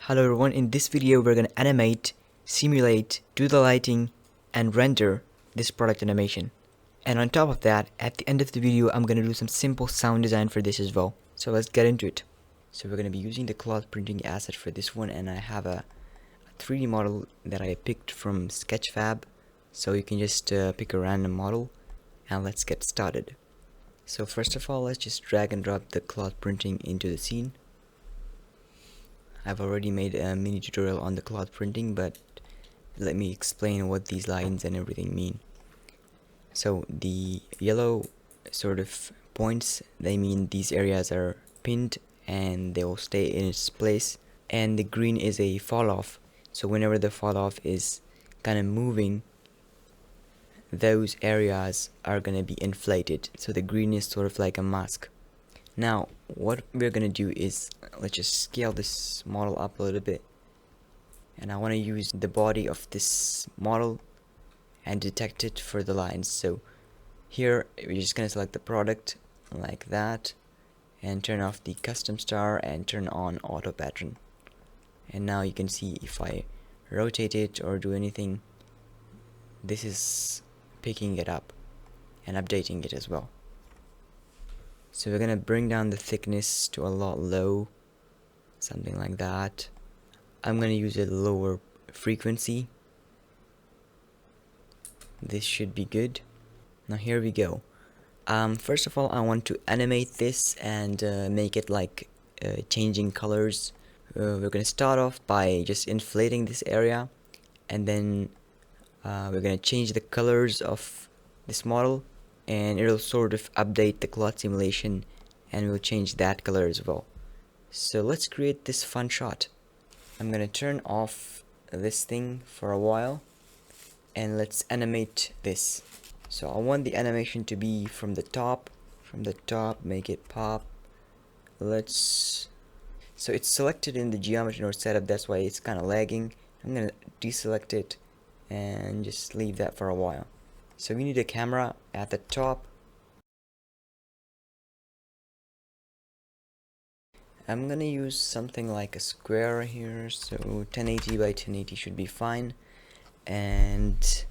Hello everyone, in this video we're going to animate, simulate, do the lighting, and render this product animation. And on top of that, at the end of the video I'm going to do some simple sound design for this as well. So let's get into it. So we're going to be using the cloth printing asset for this one, and I have a 3D model that I picked from Sketchfab. So you can just pick a random model and let's get started. So first of all, let's just drag and drop the cloth printing into the scene. I've already made a mini tutorial on the cloth printing, but let me explain what these lines and everything mean. So the yellow sort of points, they mean these areas are pinned and they will stay in its place, and the green is a fall off. So whenever the fall off is kind of moving, those areas are going to be inflated. So the green is sort of like a mask. Now what we're gonna do is, let's just scale this model up a little bit, and I want to use the body of this model and detect it for the lines. So here we're just gonna select the product like that and turn off the custom star and turn on auto pattern. And now you can see if I rotate it or do anything, this is picking it up and updating it as well. So we're gonna bring down the thickness to a lot low, something like that. I'm gonna use a lower frequency. This should be good. Now here we go. First of all, I want to animate this and make it like changing colors. We're gonna start off by just inflating this area, and then we're gonna change the colors of this model, and it'll sort of update the cloth simulation and we'll change that color as well. So let's create this fun shot. I'm gonna turn off this thing for a while and let's animate this. So I want the animation to be from the top, make it pop. So it's selected in the geometry node setup, that's why it's kind of lagging. I'm gonna deselect it and just leave that for a while. So we need a camera at the top. I'm gonna use something like a square here, so 1080 by 1080 should be fine. And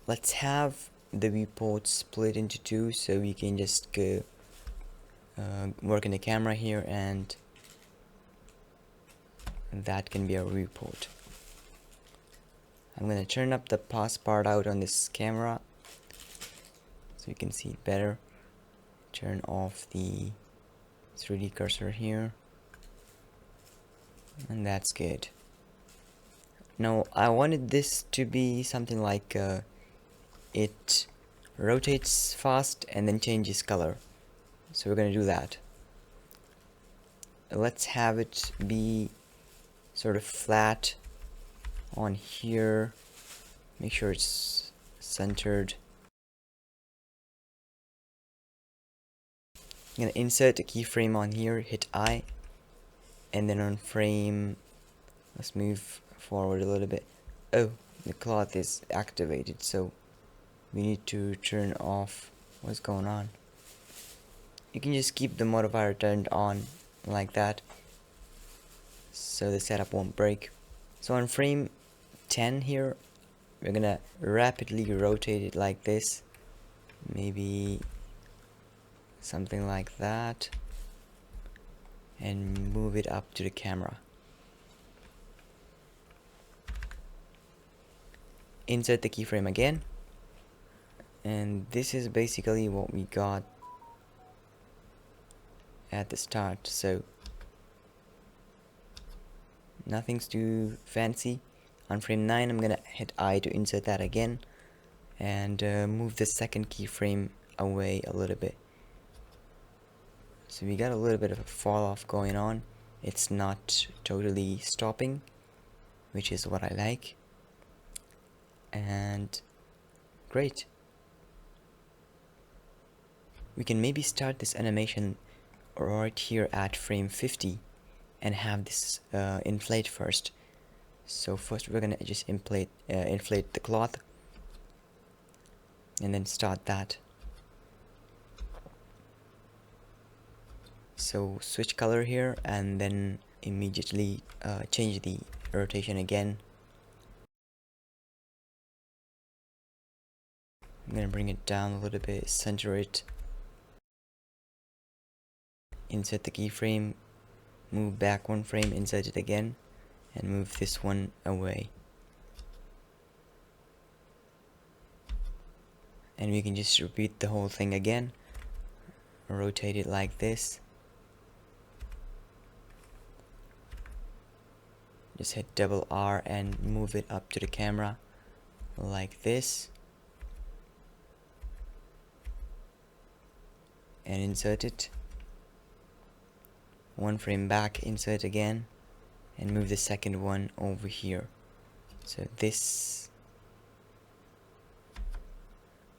let's have the viewport split into two, so we can just go work in the camera here, and that can be our viewport. I'm gonna turn up the pass part out on this camera so you can see it better. Turn off the 3D cursor here, and that's good. Now I wanted this to be something like it rotates fast and then changes color, so we're gonna do that. Let's have it be sort of flat on here, make sure it's centered. I'm gonna insert a keyframe on here, hit I, and then on frame, let's move forward a little bit. Oh, the cloth is activated, so we need to turn off. What's going on? You can just keep the modifier turned on like that so the setup won't break. So on frame 10 here, we're gonna rapidly rotate it like this, maybe something like that, and move it up to the camera. Insert the keyframe again, and this is basically what we got at the start, so nothing's too fancy. On frame 9 I'm gonna hit I to insert that again, and move the second keyframe away a little bit. So we got a little bit of a fall off going on. It's not totally stopping, which is what I like. And great. We can maybe start this animation right here at frame 50 and have this inflate first. So first we're gonna just inflate the cloth and then start that. So switch color here and then immediately change the rotation again. I'm gonna bring it down a little bit, center it, insert the keyframe, move back one frame, insert it again, and move this one away. And we can just repeat the whole thing again. Rotate it like this. Just hit double R and move it up to the camera like this. And insert it. One frame back, insert again, and move the second one over here. So this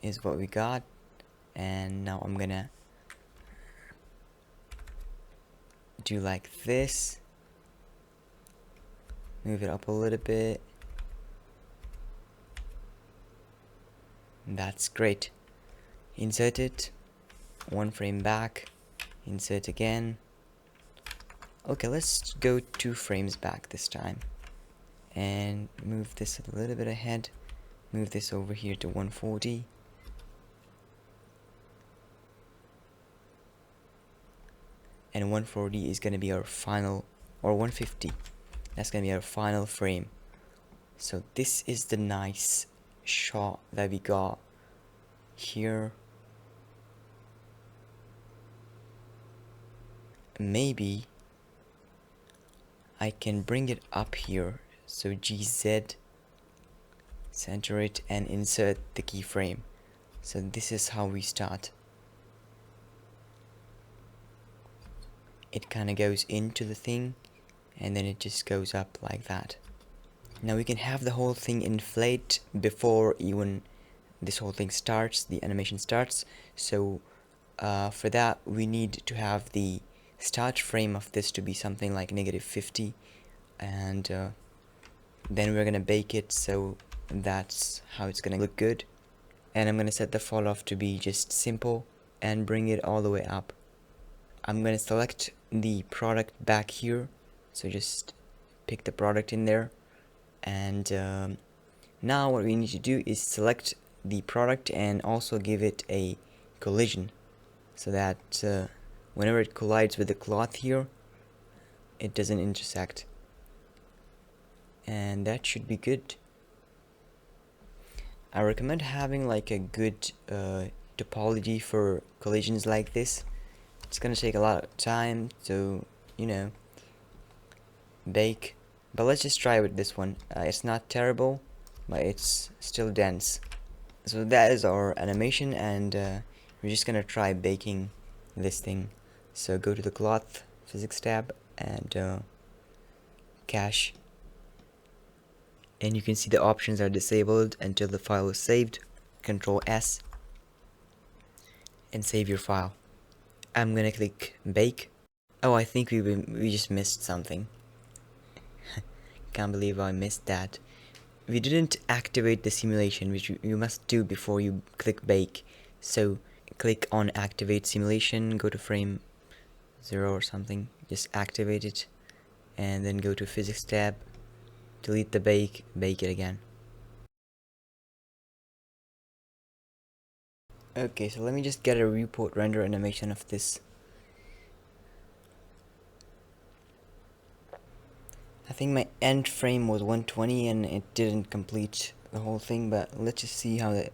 is what we got, and now I'm gonna do like this. Move it up a little bit. That's great. Insert it. One frame back. Insert again. Okay, let's go 2 frames back this time. And move this a little bit ahead. Move this over here to 140. And 140 is gonna be our final, or 150. That's gonna be our final frame. So this is the nice shot that we got here. Maybe I can bring it up here. So GZ, center it, and insert the keyframe. So this is how we start. It kind of goes into the thing, and then it just goes up like that. Now we can have the whole thing inflate before even this whole thing starts, the animation starts. So for that we need to have the start frame of this to be something like -50, and then we're gonna bake it, so that's how it's gonna look good. And I'm gonna set the fall off to be just simple and bring it all the way up. I'm gonna select the product back here, so just pick the product in there, and now what we need to do is select the product and also give it a collision, so that whenever it collides with the cloth here, it doesn't intersect, and that should be good. I recommend having like a good topology for collisions like this. It's gonna take a lot of time to, you know, bake, but let's just try with this one. It's not terrible, but it's still dense. So that is our animation, and we're just gonna try baking this thing. So go to the cloth physics tab and cache, and you can see the options are disabled until the file is saved. Control S and save your file. I'm gonna click bake. Oh, I think we just missed something. Can't believe I missed that. We didn't activate the simulation, which you must do before you click bake. So click on activate simulation, go to frame 0 or something, just activate it, and then go to physics tab, delete the bake, bake it again. Okay, so let me just get a viewport render animation of this. I think my end frame was 120 and it didn't complete the whole thing, but let's just see how the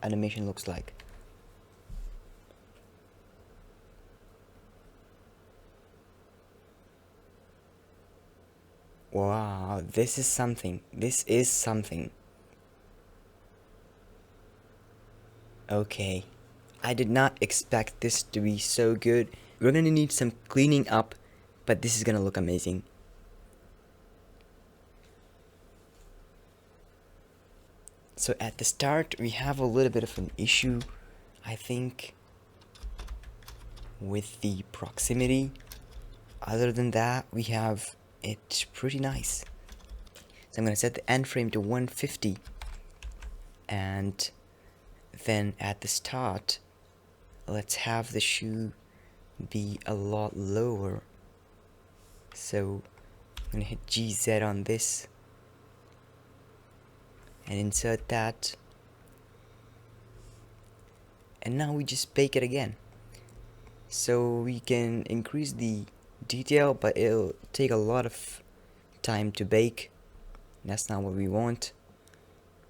animation looks like. Wow, this is something. This is something. Okay, I did not expect this to be so good. We're gonna need some cleaning up, but this is gonna look amazing. So at the start we have a little bit of an issue, I think, with the proximity. Other than that, we have it pretty nice. So I'm gonna set the end frame to 150, and then at the start let's have the shoe be a lot lower. So I'm gonna hit GZ on this and insert that, and now we just bake it again. So we can increase the detail, but it'll take a lot of time to bake. That's not what we want.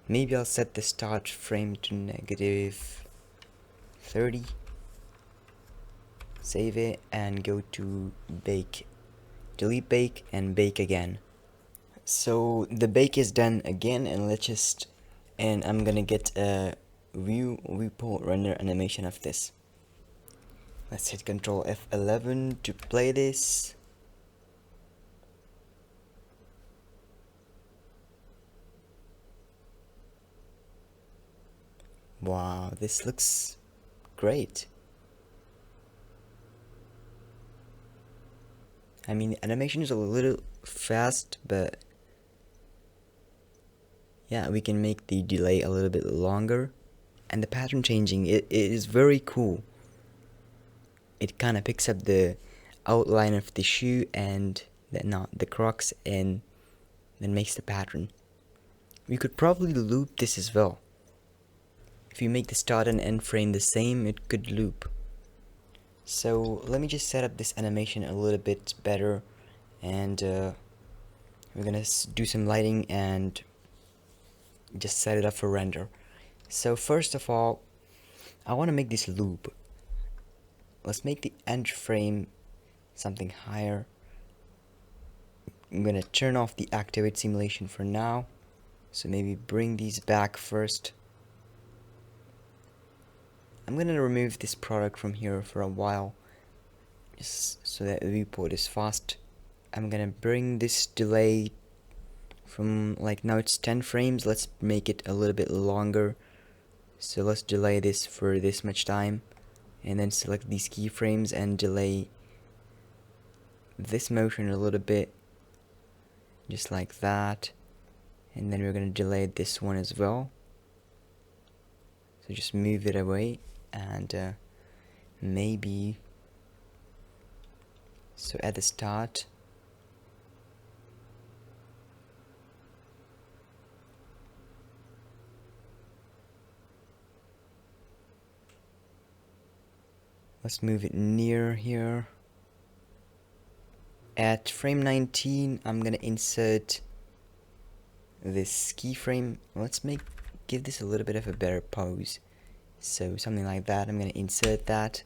Maybe I'll set the start frame to -30. Save it and go to bake. Delete bake and bake again. So the bake is done again, and I'm gonna get a viewport render animation of this. Let's hit Ctrl F11 to play this. Wow, this looks great. I mean, the animation is a little fast, but yeah, we can make the delay a little bit longer. And the pattern changing, it is very cool. It kind of picks up the outline of the shoe and the Crocs, and then makes the pattern. We could probably loop this as well. If you make the start and end frame the same, it could loop. So let me just set up this animation a little bit better, and we're gonna do some lighting and just set it up for render. So first of all, I want to make this loop. Let's make the end frame something higher. I'm gonna turn off the activate simulation for now, so maybe bring these back first. I'm gonna remove this product from here for a while, just so that the viewport is fast. I'm gonna bring this delay from, like, now it's 10 frames, let's make it a little bit longer. So let's delay this for this much time, and then select these keyframes and delay this motion a little bit, just like that. And then we're gonna delay this one as well. So just move it away, and maybe, so at the start, let's move it near here. At frame 19, I'm gonna insert this keyframe. Let's give this a little bit of a better pose. So something like that. I'm gonna insert that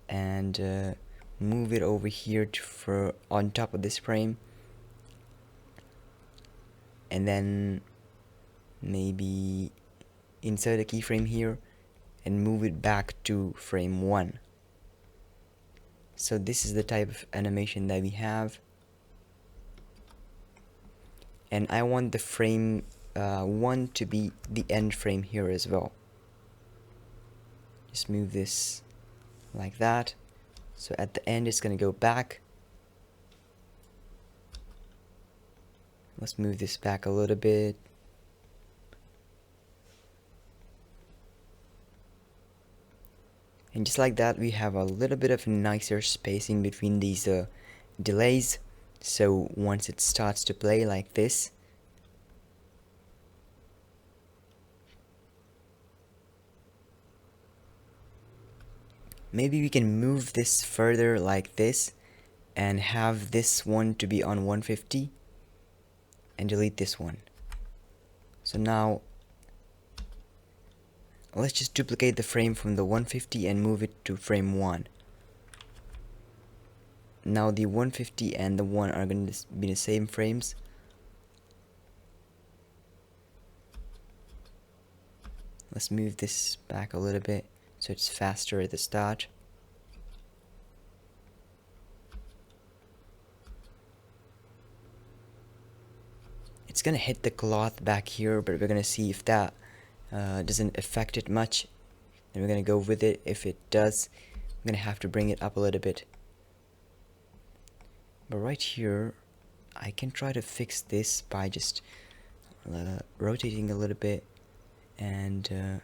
and move it over here for on top of this frame, and then maybe insert a keyframe here and move it back to frame 1. So this is the type of animation that we have, and I want the frame 1 to be the end frame here as well. Just move this like that, so at the end it's gonna go back. Let's move this back a little bit. And just like that, we have a little bit of nicer spacing between these delays. So once it starts to play like this, maybe we can move this further like this and have this one to be on 150 and delete this one. So now let's just duplicate the frame from the 150 and move it to frame 1. Now the 150 and the 1 are going to be the same frames. Let's move this back a little bit so it's faster at the start. It's gonna hit the cloth back here, but we're gonna see if that doesn't affect it much. Then we're gonna go with it. If it does, I'm gonna have to bring it up a little bit. But right here, I can try to fix this by just rotating a little bit and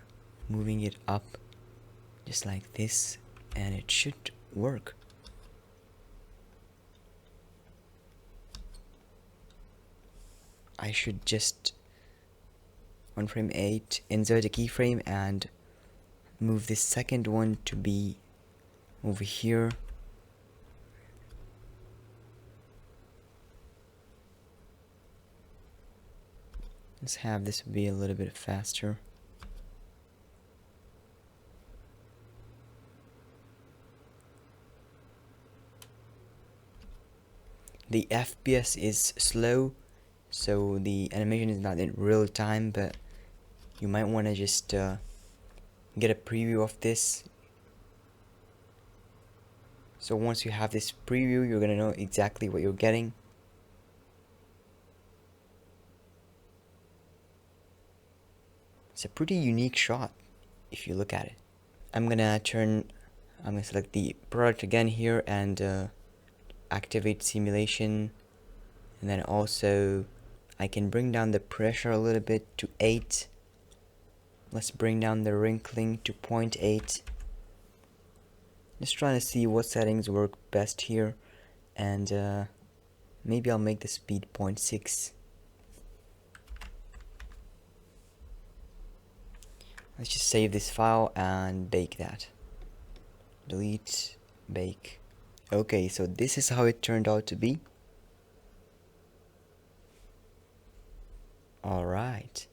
moving it up just like this, and it should work. I should just on frame 8 insert a keyframe and move this second one to be over here. Let's have this be a little bit faster. The FPS is slow, so the animation is not in real time, but you might want to just get a preview of this. So once you have this preview, you're gonna know exactly what you're getting. It's a pretty unique shot if you look at it. I'm gonna select the product again here and activate simulation, and then also I can bring down the pressure a little bit to 8. Let's bring down the wrinkling to 0.8. Just trying to see what settings work best here, and maybe I'll make the speed 0.6. Let's just save this file and bake that. Delete, bake. Okay, so this is how it turned out to be. Alright.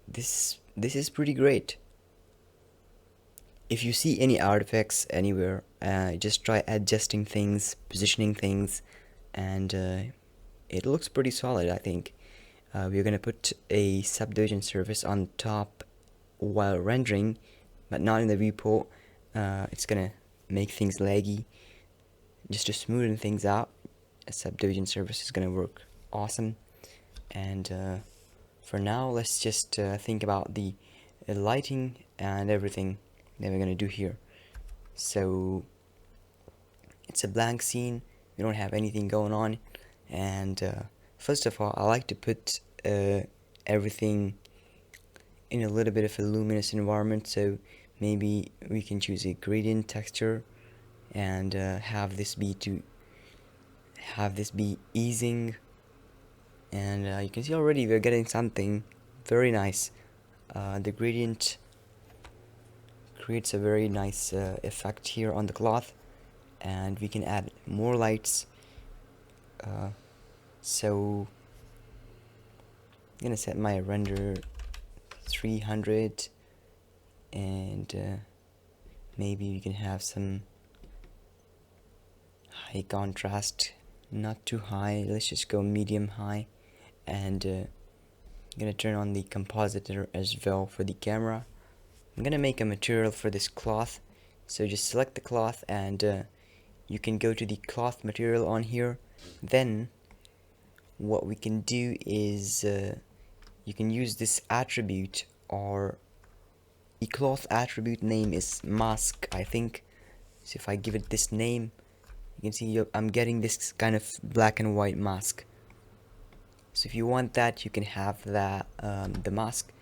This is pretty great. If you see any artifacts anywhere, just try adjusting things, positioning things, and it looks pretty solid, I think. We're gonna put a subdivision surface on top while rendering, but not in the viewport. It's gonna make things laggy. Just to smoothen things out, a subdivision surface is gonna work awesome. And for now, let's just think about the lighting and everything that we're gonna do here. So it's a blank scene, we don't have anything going on, and first of all, I like to put everything in a little bit of a luminous environment. So maybe we can choose a gradient texture and have this be easing, and you can see already we're getting something very nice. The gradient creates a very nice effect here on the cloth, and we can add more lights. So I'm gonna set my render 300, and maybe we can have some high contrast, not too high. Let's just go medium high, and I'm gonna turn on the compositor as well for the camera. I'm gonna make a material for this cloth, so just select the cloth, and you can go to the cloth material on here. Then what we can do is you can use this attribute, or the cloth attribute name is mask, I think. So if I give it this name, you can see I'm getting this kind of black and white mask. So if you want that, you can have that, the mask,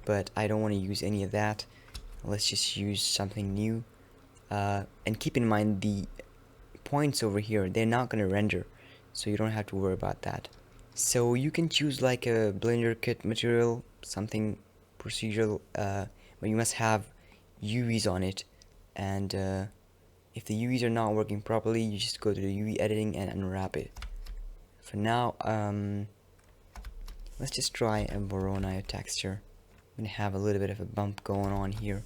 but I don't want to use any of that. Let's just use something new, and keep in mind the points over here, they're not going to render, so you don't have to worry about that. So you can choose like a Blender kit material, something procedural, but you must have UVs on it, and if the UVs are not working properly, you just go to the UV editing and unwrap it. For now, let's just try a Voronoi texture. I'm gonna have a little bit of a bump going on here.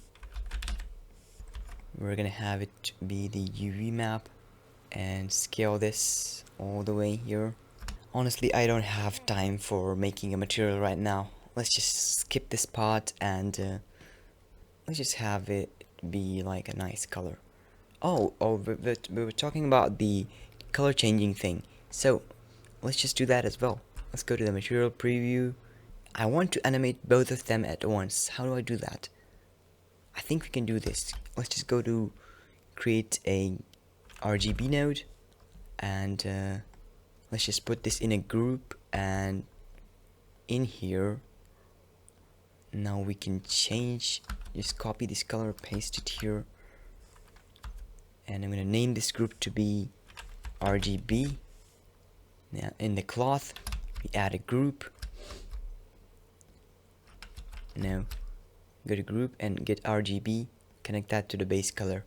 We're gonna have it be the UV map and scale this all the way here. Honestly, I don't have time for making a material right now. Let's just skip this part, and let's just have it be like a nice color. We were talking about the color changing thing, so let's just do that as well. Let's go to the material preview. I want to animate both of them at once. How do I do that? I think we can do this. Let's just go to create a RGB node, and let's just put this in a group, and in here now we can change, just copy this color, paste it here, and I'm gonna name this group to be RGB Now in the cloth, we add a group. Now go to group and get RGB, connect that to the base color.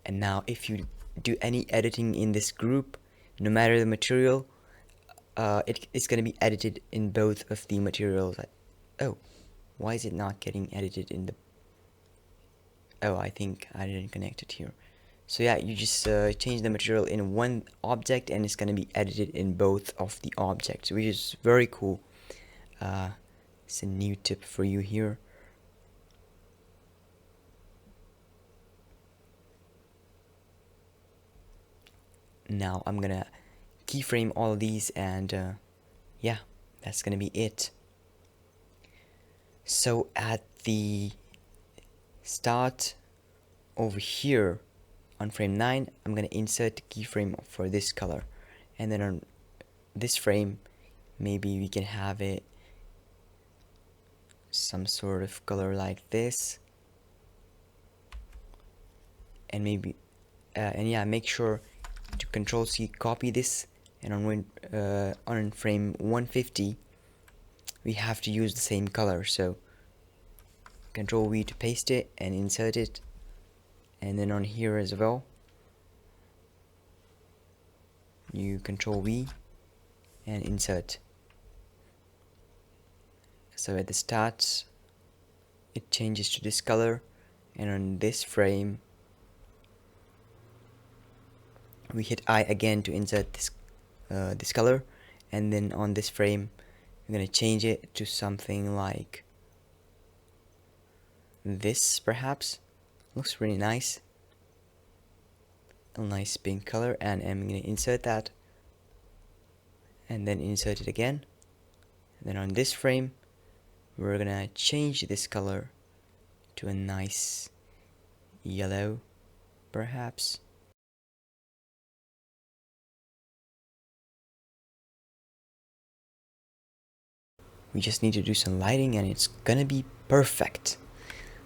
And now if you do any editing in this group, no matter the material, it's going to be edited in both of the materials. Oh, why is it not getting edited in the... Oh, I think I didn't connect it here. So yeah, you just change the material in one object and it's going to be edited in both of the objects, which is very cool. It's a new tip for you here. Now I'm gonna keyframe all of these, and yeah, that's gonna be it. So at the start over here on frame 9, I'm gonna insert the keyframe for this color, and then on this frame maybe we can have it some sort of color like this, and maybe and yeah, make sure to Control C copy this, and on frame 150 we have to use the same color, so Control V to paste it and insert it, and then on here as well you Control V and insert. So at the start it changes to this color, and on this frame we hit I again to insert this color, and then on this frame I'm gonna change it to something like this, perhaps. Looks really nice, a nice pink color, and I'm gonna insert that and then insert it again, and then on this frame we're gonna change this color to a nice yellow, perhaps. We just need to do some lighting and it's gonna be perfect.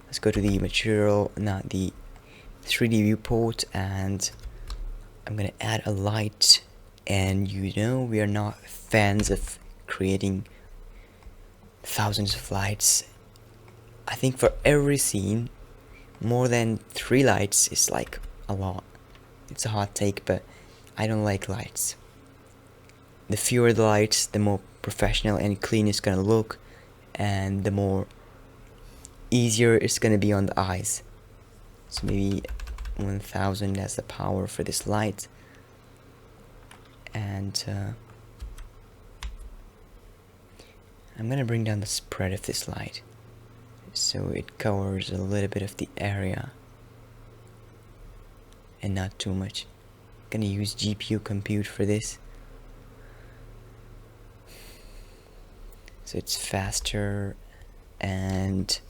Let's go to the material, not the 3D viewport, and I'm gonna add a light. And you know we are not fans of creating thousands of lights. I think for every scene more than 3 lights is like a lot. It's a hot take, but I don't like lights. The fewer the lights, the more professional and clean it's gonna look, and the more easier it's gonna be on the eyes. So maybe 1000 as the power for this light, and I'm gonna bring down the spread of this light so it covers a little bit of the area and not too much. Gonna use GPU compute for this, so it's faster. And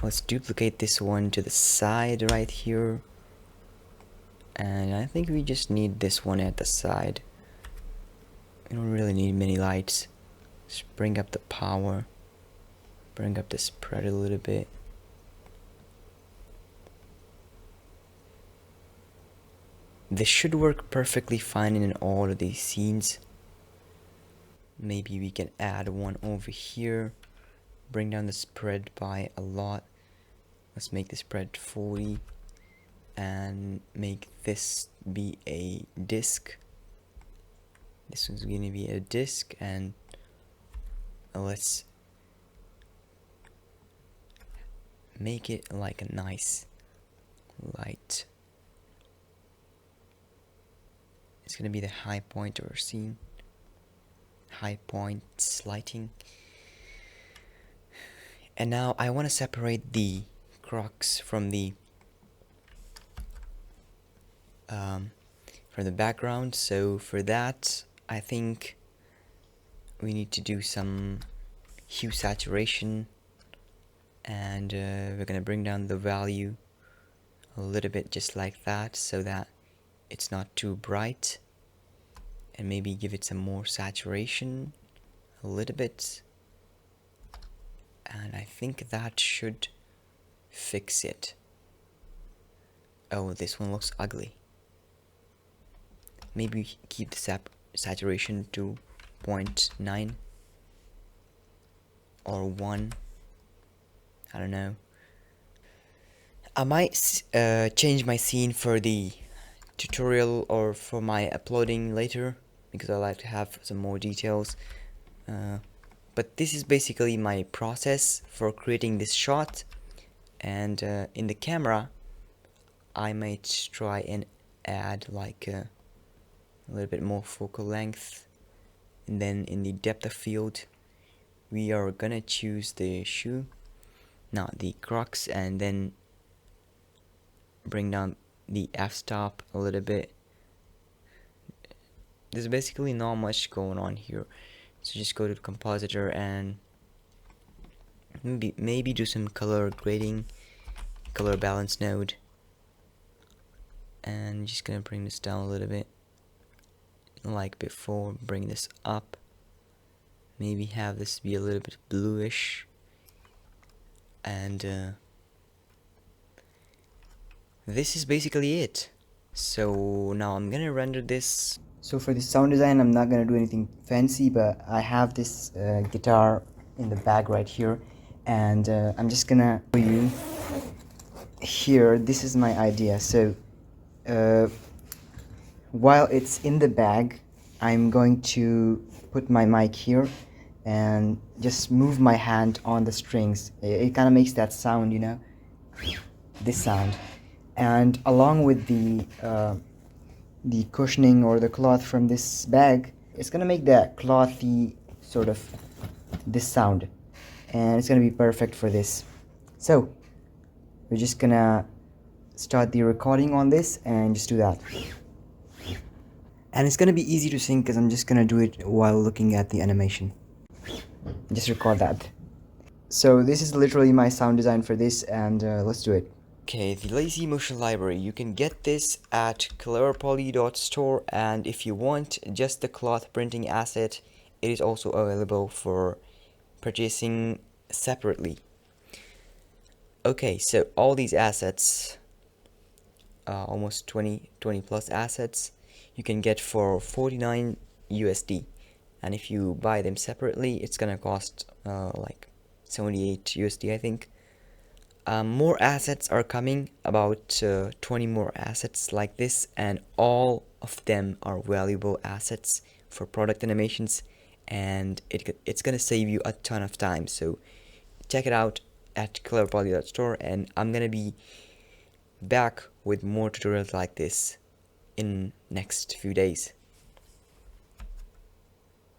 let's duplicate this one to the side right here, and I think we just need this one at the side. We don't really need many lights. Just bring up the power, bring up the spread a little bit. This should work perfectly fine in all of these scenes. Maybe we can add one over here, bring down the spread by a lot. Let's make the spread 40 and make this be a disk. This one's gonna be a disk, and let's make it like a nice light. It's gonna be the high point of our scene. High points lighting. And now I want to separate the crux from the background. So for that, I think we need to do some hue saturation, and we're gonna bring down the value a little bit, just like that, so that it's not too bright, and maybe give it some more saturation a little bit, and I think that should fix it. Oh, this one looks ugly. maybe keep the saturation to 0.9 or 1. I don't know. I might change my scene for the tutorial or for my uploading later, because I like to have some more details. But this is basically my process for creating this shot. And in the camera, I might try and add like a little bit more focal length. And then in the depth of field, we are gonna choose the shoe, not the Crocs, and then bring down the f-stop a little bit. There's basically not much going on here, so just go to the compositor and maybe do some color grading, color balance node, and just gonna bring this down a little bit like before. Bring this up, maybe have this be a little bit bluish, and this is basically it. So now I'm gonna render this. So for the sound design, I'm not gonna do anything fancy, but I have this guitar in the bag right here, and I'm just gonna show you here. This is my idea. So while it's in the bag, I'm going to put my mic here and just move my hand on the strings. It kind of makes that sound, you know, this sound. And along with the cushioning or the cloth from this bag, it's gonna make that clothy sort of this sound, and it's gonna be perfect for this. So we're just gonna start the recording on this and just do that. And it's gonna be easy to sync because I'm just gonna do it while looking at the animation. Just record that. So this is literally my sound design for this, and let's do it. Okay, the Lazy Motion Library, you can get this at cleverpoly.store, and if you want just the cloth printing asset, it is also available for purchasing separately. Okay, so all these assets, almost 20 plus assets, you can get for 49 USD, and if you buy them separately, it's gonna cost like 78 USD, I think. More assets are coming, about 20 more assets like this, and all of them are valuable assets for product animations, and it's gonna save you a ton of time. So check it out at cleverpoly.store, and I'm gonna be back with more tutorials like this in next few days.